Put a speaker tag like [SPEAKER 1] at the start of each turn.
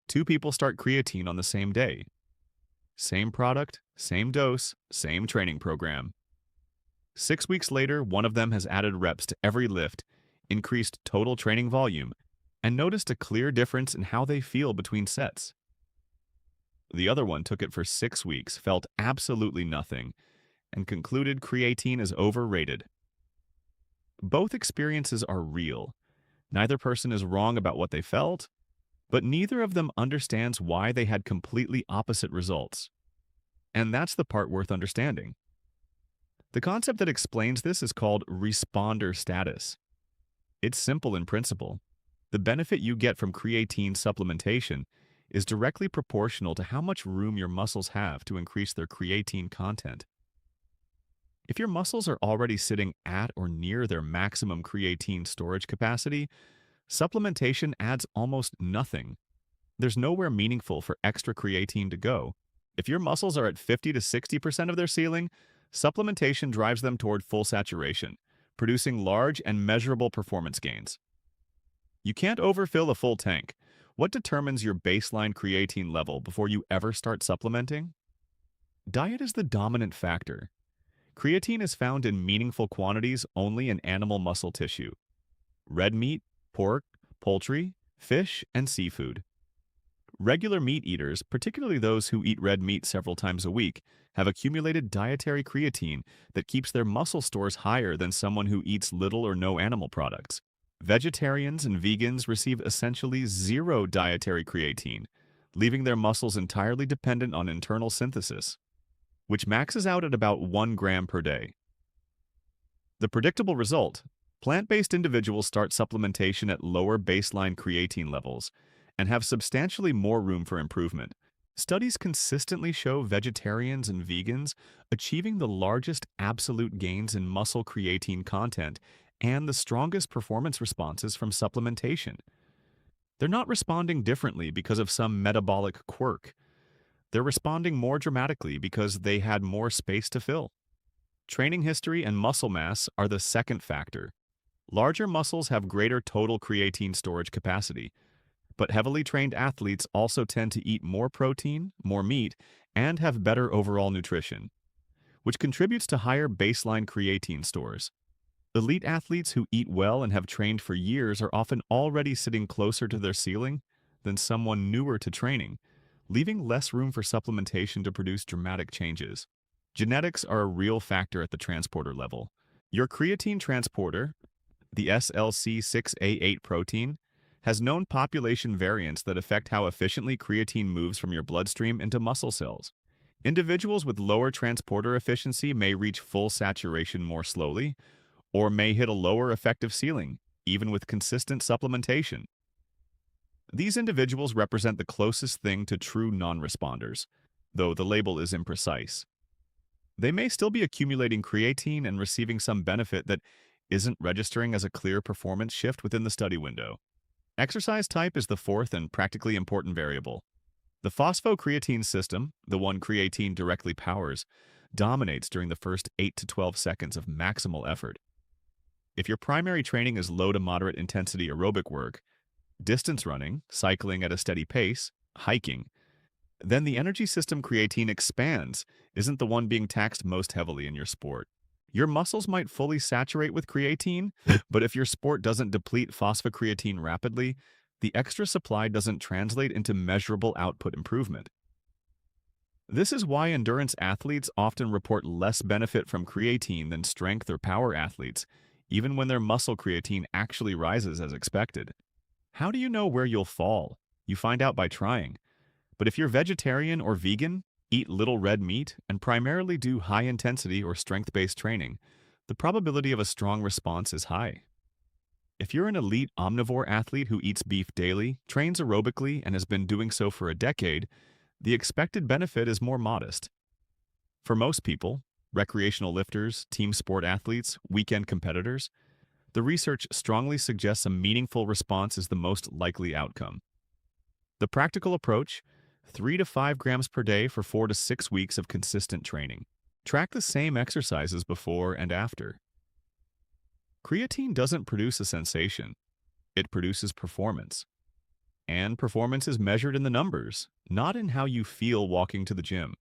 [SPEAKER 1] Two people start creatine on the same day. Same product, same dose, same training program. 6 weeks later, one of them has added reps to every lift, increased total training volume, and noticed a clear difference in how they feel between sets. The other one took it for 6 weeks, felt absolutely nothing, and concluded creatine is overrated. Both experiences are real. Neither person is wrong about what they felt, but neither of them understands why they had completely opposite results. And that's the part worth understanding. The concept that explains this is called responder status. It's simple in principle. The benefit you get from creatine supplementation is directly proportional to how much room your muscles have to increase their creatine content. If your muscles are already sitting at or near their maximum creatine storage capacity, supplementation adds almost nothing. There's nowhere meaningful for extra creatine to go. If your muscles are at 50 to 60% of their ceiling, supplementation drives them toward full saturation, producing large and measurable performance gains. You can't overfill a full tank. What determines your baseline creatine level before you ever start supplementing? Diet is the dominant factor. Creatine is found in meaningful quantities only in animal muscle tissue: red meat, pork, poultry, fish, and seafood. Regular meat eaters, particularly those who eat red meat several times a week, have accumulated dietary creatine that keeps their muscle stores higher than someone who eats little or no animal products. Vegetarians and vegans receive essentially zero dietary creatine, leaving their muscles entirely dependent on internal synthesis, which maxes out at about 1 gram per day. The predictable result: plant-based individuals start supplementation at lower baseline creatine levels and have substantially more room for improvement. Studies consistently show vegetarians and vegans achieving the largest absolute gains in muscle creatine content and the strongest performance responses from supplementation. They're not responding differently because of some metabolic quirk. They're responding more dramatically because they had more space to fill. Training history and muscle mass are the second factor. Larger muscles have greater total creatine storage capacity, but heavily trained athletes also tend to eat more protein, more meat, and have better overall nutrition, which contributes to higher baseline creatine stores. Elite athletes who eat well and have trained for years are often already sitting closer to their ceiling than someone newer to training, leaving less room for supplementation to produce dramatic changes. Genetics are a real factor at the transporter level. Your creatine transporter, the SLC6A8 protein, has known population variants that affect how efficiently creatine moves from your bloodstream into muscle cells. Individuals with lower transporter efficiency may reach full saturation more slowly, or may hit a lower effective ceiling, even with consistent supplementation. These individuals represent the closest thing to true non-responders, though the label is imprecise. They may still be accumulating creatine and receiving some benefit that isn't registering as a clear performance shift within the study window. Exercise type is the fourth and practically important variable. The phosphocreatine system, the one creatine directly powers, dominates during the first 8 to 12 seconds of maximal effort. If your primary training is low to moderate intensity aerobic work, distance running, cycling at a steady pace, hiking, then the energy system creatine expands isn't the one being taxed most heavily in your sport. Your muscles might fully saturate with creatine, but if your sport doesn't deplete phosphocreatine rapidly, the extra supply doesn't translate into measurable output improvement. This is why endurance athletes often report less benefit from creatine than strength or power athletes, even when their muscle creatine actually rises as expected. How do you know where you'll fall? You find out by trying. But if you're vegetarian or vegan, eat little red meat, and primarily do high-intensity or strength-based training, the probability of a strong response is high. If you're an elite omnivore athlete who eats beef daily, trains aerobically, and has been doing so for a decade, the expected benefit is more modest. For most people, recreational lifters, team sport athletes, weekend competitors, the research strongly suggests a meaningful response is the most likely outcome. The practical approach: 3 to 5 grams per day for 4 to 6 weeks of consistent training. Track the same exercises before and after. Creatine doesn't produce a sensation. It produces performance. And performance is measured in the numbers, not in how you feel walking to the gym.